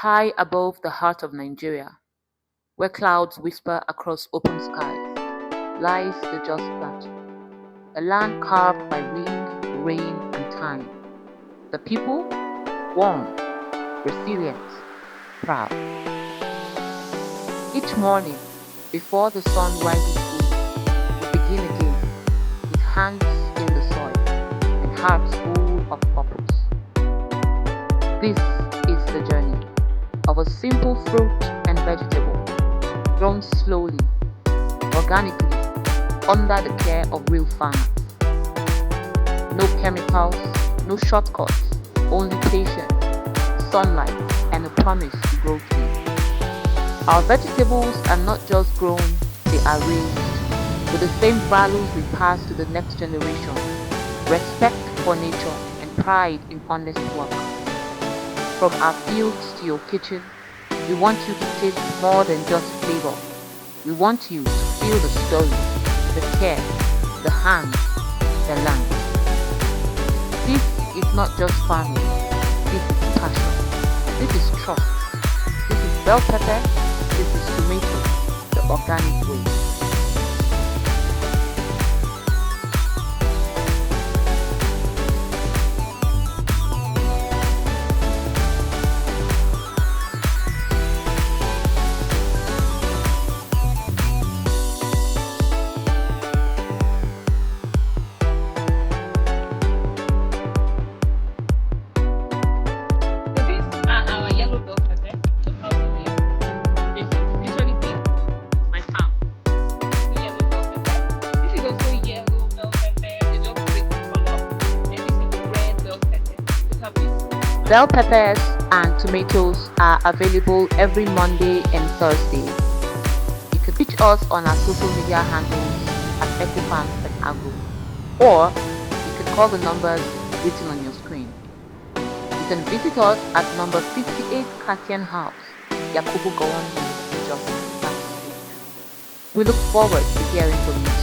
high above the heart of Nigeria, where clouds whisper across open skies, lies the Just Plateau, a land carved by wind, rain, and time. The people, warm, resilient, proud. Each morning, before the sun rises fully, we begin again, with hands in the soil and hearts full of purpose. This is the journey of a simple fruit and vegetable grown slowly, organically, under the care of real farmers. No chemicals, no shortcuts, only patience, sunlight, and a promise to grow clean. Our vegetables are not just grown, they are raised with the same values we pass to the next generation: respect for nature and pride in honest work. From our fields to your kitchen, we want you to taste more than just flavor. We want you to feel the story, the care, the hand, the land. This is not just farming, this is passion, this is trust, this is bell pepper, this is tomato, the organic way. So these are our yellow bell pepper. Look how they are. This is literally big. My palm. The yellow bell pepper. This is also yellow bell pepper. They just break the color. And this is the red bell pepper. Look at this. Bell peppers and tomatoes are available every Monday and Thursday. You can reach us on our social media handles at Equifarms and Agro, or you can call the numbers written on your screen. You can visit us at number 58 Katian House, Yakubu Gowon, Jos. We look forward to hearing from you.